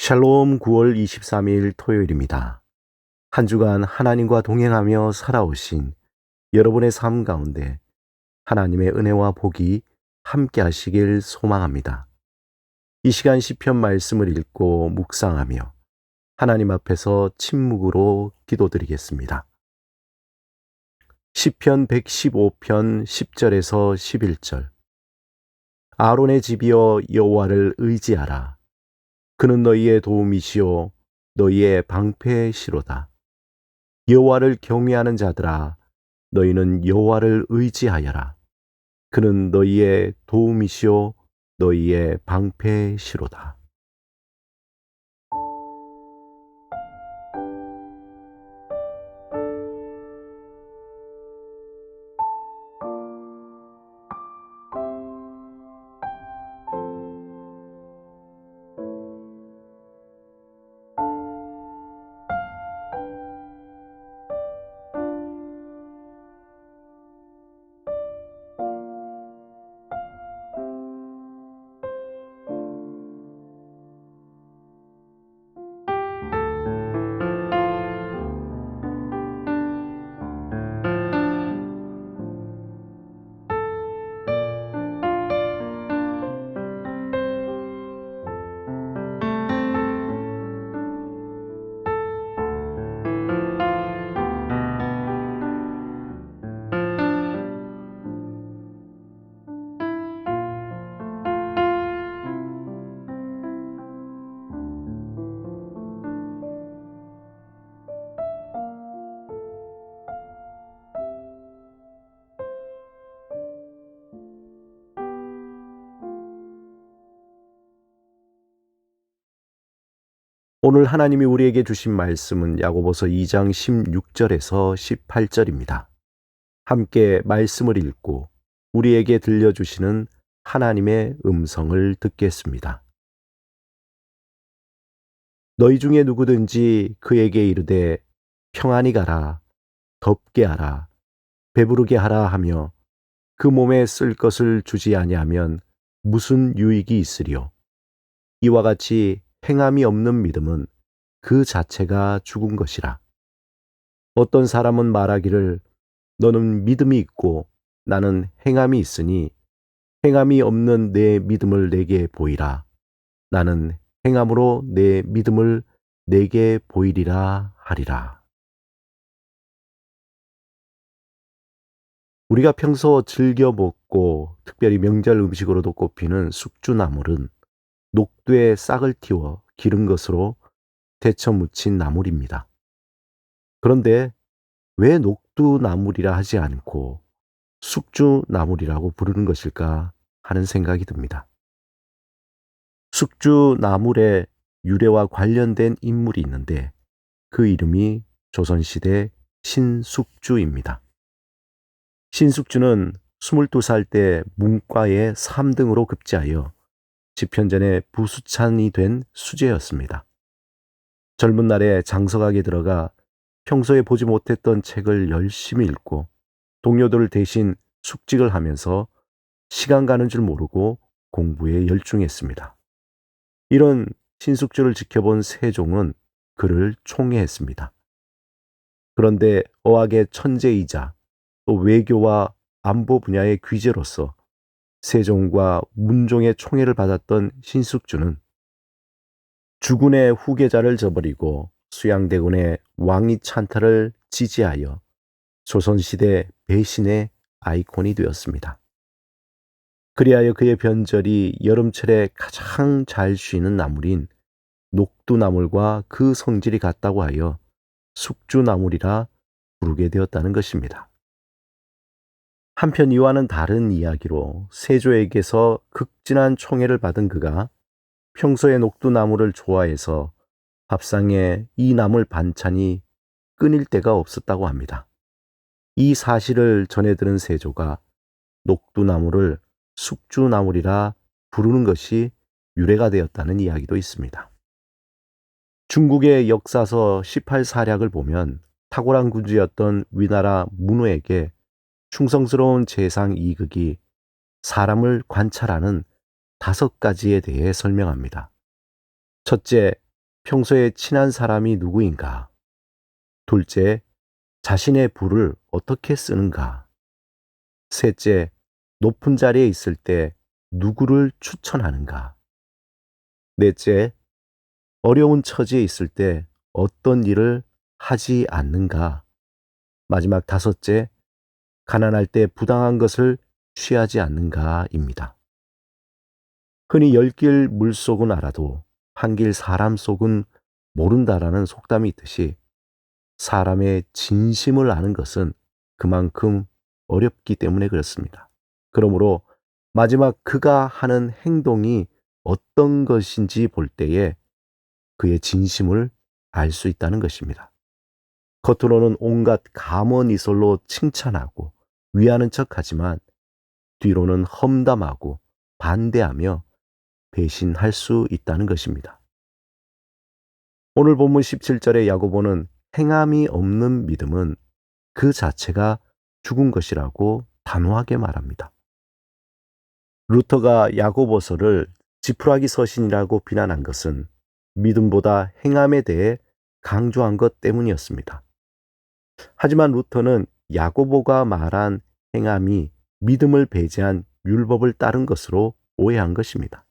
샬롬 9월 23일 토요일입니다. 한 주간 하나님과 동행하며 살아오신 여러분의 삶 가운데 하나님의 은혜와 복이 함께 하시길 소망합니다. 이 시간 시편 말씀을 읽고 묵상하며 하나님 앞에서 침묵으로 기도드리겠습니다. 시편 115편 10절에서 11절. 아론의 집이여 여호와를 의지하라. 그는 너희의 도움이시요 너희의 방패시로다. 여호와를 경외하는 자들아, 너희는 여호와를 의지하여라. 그는 너희의 도움이시요 너희의 방패시로다. 오늘 하나님이 우리에게 주신 말씀은 야고보서 2장 16절에서 18절입니다. 함께 말씀을 읽고 우리에게 들려주시는 하나님의 음성을 듣겠습니다. 너희 중에 누구든지 그에게 이르되 평안히 가라, 덥게 하라, 배부르게 하라 하며 그 몸에 쓸 것을 주지 아니하면 무슨 유익이 있으리요? 이와 같이 행함이 없는 믿음은 그 자체가 죽은 것이라. 어떤 사람은 말하기를 너는 믿음이 있고 나는 행함이 있으니 행함이 없는 내 믿음을 내게 보이라. 나는 행함으로 내 믿음을 내게 보이리라 하리라. 우리가 평소 즐겨 먹고 특별히 명절 음식으로도 꼽히는 숙주나물은 녹두에 싹을 틔워 기른 것으로 데쳐 무친 나물입니다. 그런데 왜 녹두나물이라 하지 않고 숙주나물이라고 부르는 것일까 하는 생각이 듭니다. 숙주나물의 유래와 관련된 인물이 있는데 그 이름이 조선시대 신숙주입니다. 신숙주는 22살 때 문과에 3등으로 급제하여 집현전에 부수찬이 된 수재였습니다. 젊은 날에 장서각에 들어가 평소에 보지 못했던 책을 열심히 읽고 동료들 대신 숙직을 하면서 시간 가는 줄 모르고 공부에 열중했습니다. 이런 신숙주를 지켜본 세종은 그를 총애했습니다. 그런데 어학의 천재이자 또 외교와 안보 분야의 귀재로서 세종과 문종의 총애를 받았던 신숙주는 주군의 후계자를 저버리고 수양대군의 왕위 찬탈을 지지하여 조선시대 배신의 아이콘이 되었습니다. 그리하여 그의 변절이 여름철에 가장 잘 쉬는 나물인 녹두나물과 그 성질이 같다고 하여 숙주나물이라 부르게 되었다는 것입니다. 한편 이와는 다른 이야기로 세조에게서 극진한 총애를 받은 그가 평소에 녹두나물을 좋아해서 밥상에 이 나물 반찬이 끊일 때가 없었다고 합니다. 이 사실을 전해 들은 세조가 녹두나물을 숙주나물이라 부르는 것이 유래가 되었다는 이야기도 있습니다. 중국의 역사서 18사략을 보면 탁월한 군주였던 위나라 문호에게 충성스러운 재상 이극이 사람을 관찰하는 5가지에 대해 설명합니다. 첫째, 평소에 친한 사람이 누구인가? 둘째, 자신의 부를 어떻게 쓰는가? 셋째, 높은 자리에 있을 때 누구를 추천하는가? 넷째, 어려운 처지에 있을 때 어떤 일을 하지 않는가? 마지막 다섯째, 가난할 때 부당한 것을 취하지 않는가입니다. 흔히 열 길 물속은 알아도 한 길 사람 속은 모른다라는 속담이 있듯이 사람의 진심을 아는 것은 그만큼 어렵기 때문에 그렇습니다. 그러므로 마지막 그가 하는 행동이 어떤 것인지 볼 때에 그의 진심을 알 수 있다는 것입니다. 겉으로는 온갖 감언이설로 칭찬하고 위하는 척하지만 뒤로는 험담하고 반대하며 배신할 수 있다는 것입니다. 오늘 본문 17절의 야고보는 행함이 없는 믿음은 그 자체가 죽은 것이라고 단호하게 말합니다. 루터가 야고보서를 지푸라기 서신이라고 비난한 것은 믿음보다 행함에 대해 강조한 것 때문이었습니다. 하지만 루터는 야고보가 말한 행함이 믿음을 배제한 율법을 따른 것으로 오해한 것입니다.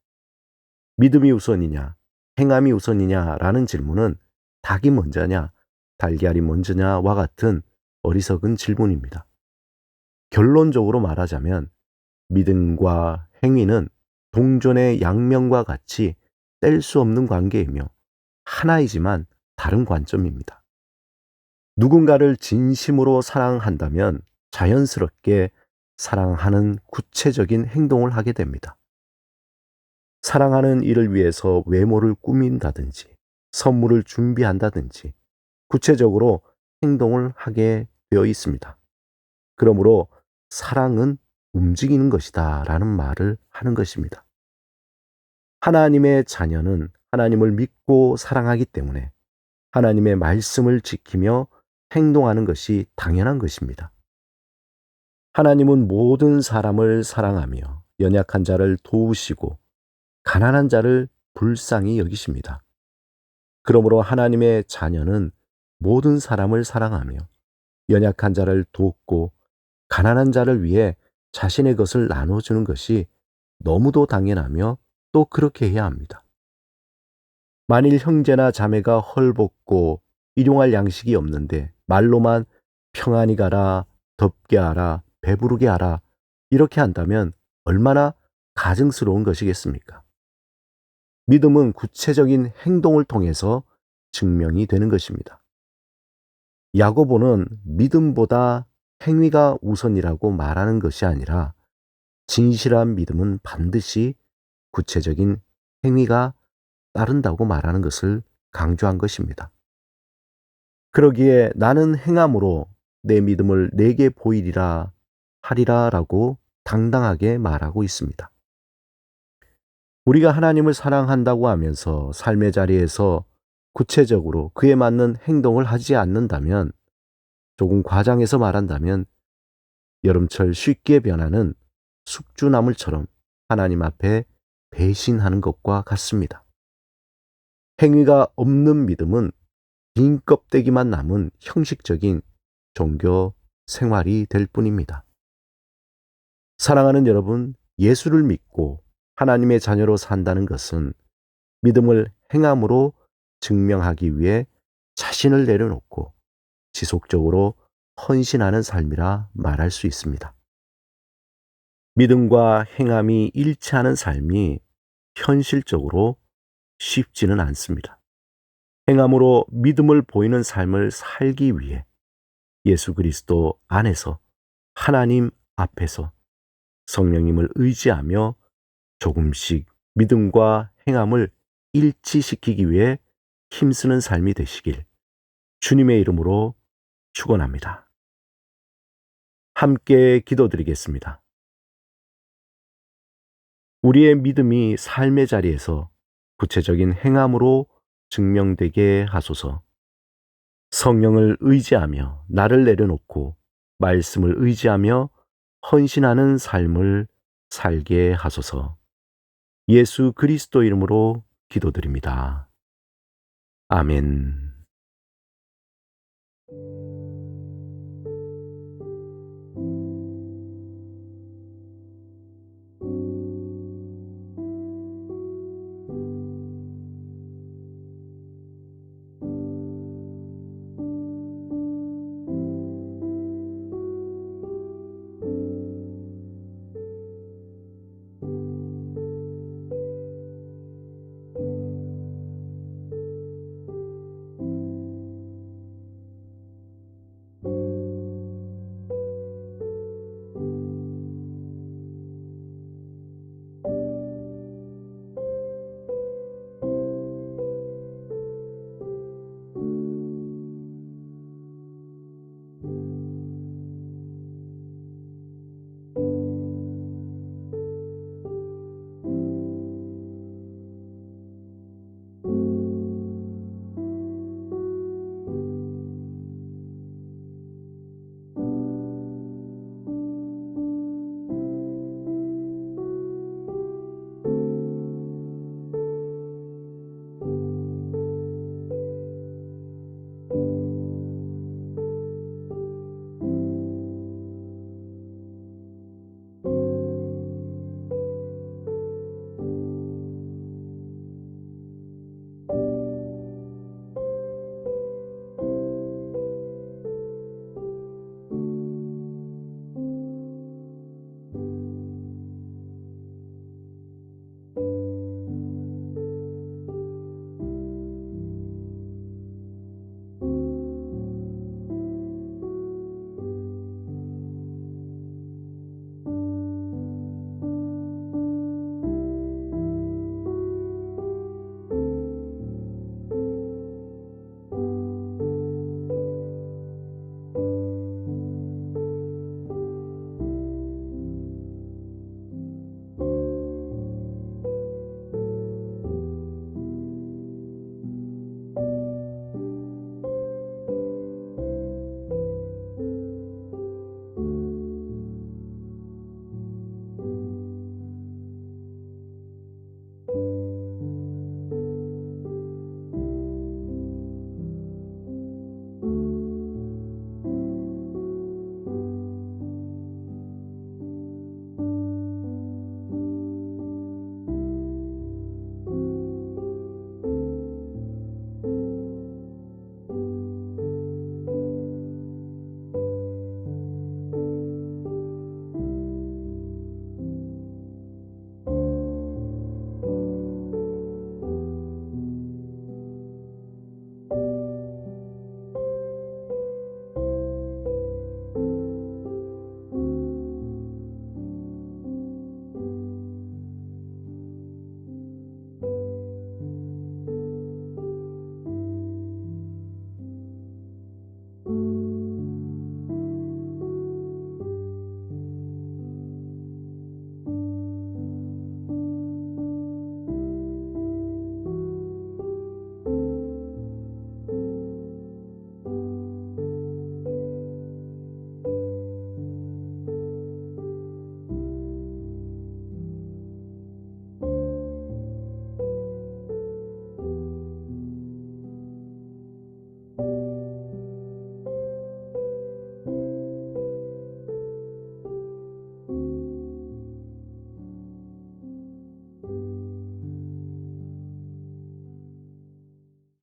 믿음이 우선이냐, 행함이 우선이냐라는 질문은 닭이 먼저냐, 달걀이 먼저냐와 같은 어리석은 질문입니다. 결론적으로 말하자면 믿음과 행위는 동전의 양면과 같이 뗄 수 없는 관계이며 하나이지만 다른 관점입니다. 누군가를 진심으로 사랑한다면 자연스럽게 사랑하는 구체적인 행동을 하게 됩니다. 사랑하는 이를 위해서 외모를 꾸민다든지 선물을 준비한다든지 구체적으로 행동을 하게 되어 있습니다. 그러므로 사랑은 움직이는 것이다 라는 말을 하는 것입니다. 하나님의 자녀는 하나님을 믿고 사랑하기 때문에 하나님의 말씀을 지키며 행동하는 것이 당연한 것입니다. 하나님은 모든 사람을 사랑하며 연약한 자를 도우시고 가난한 자를 불쌍히 여기십니다. 그러므로 하나님의 자녀는 모든 사람을 사랑하며 연약한 자를 돕고 가난한 자를 위해 자신의 것을 나눠주는 것이 너무도 당연하며 또 그렇게 해야 합니다. 만일 형제나 자매가 헐벗고 일용할 양식이 없는데 말로만 평안히 가라, 덥게 하라, 배부르게 하라 이렇게 한다면 얼마나 가증스러운 것이겠습니까? 믿음은 구체적인 행동을 통해서 증명이 되는 것입니다. 야고보는 믿음보다 행위가 우선이라고 말하는 것이 아니라 진실한 믿음은 반드시 구체적인 행위가 따른다고 말하는 것을 강조한 것입니다. 그러기에 나는 행함으로 내 믿음을 내게 보이리라 하리라라고 당당하게 말하고 있습니다. 우리가 하나님을 사랑한다고 하면서 삶의 자리에서 구체적으로 그에 맞는 행동을 하지 않는다면 조금 과장해서 말한다면 여름철 쉽게 변하는 숙주나물처럼 하나님 앞에 배신하는 것과 같습니다. 행위가 없는 믿음은 빈 껍데기만 남은 형식적인 종교 생활이 될 뿐입니다. 사랑하는 여러분, 예수를 믿고 하나님의 자녀로 산다는 것은 믿음을 행함으로 증명하기 위해 자신을 내려놓고 지속적으로 헌신하는 삶이라 말할 수 있습니다. 믿음과 행함이 일치하는 삶이 현실적으로 쉽지는 않습니다. 행함으로 믿음을 보이는 삶을 살기 위해 예수 그리스도 안에서 하나님 앞에서 성령님을 의지하며 조금씩 믿음과 행함을 일치시키기 위해 힘쓰는 삶이 되시길 주님의 이름으로 축원합니다. 함께 기도드리겠습니다. 우리의 믿음이 삶의 자리에서 구체적인 행함으로 증명되게 하소서. 성령을 의지하며 나를 내려놓고 말씀을 의지하며 헌신하는 삶을 살게 하소서. 예수 그리스도 이름으로 기도드립니다. 아멘.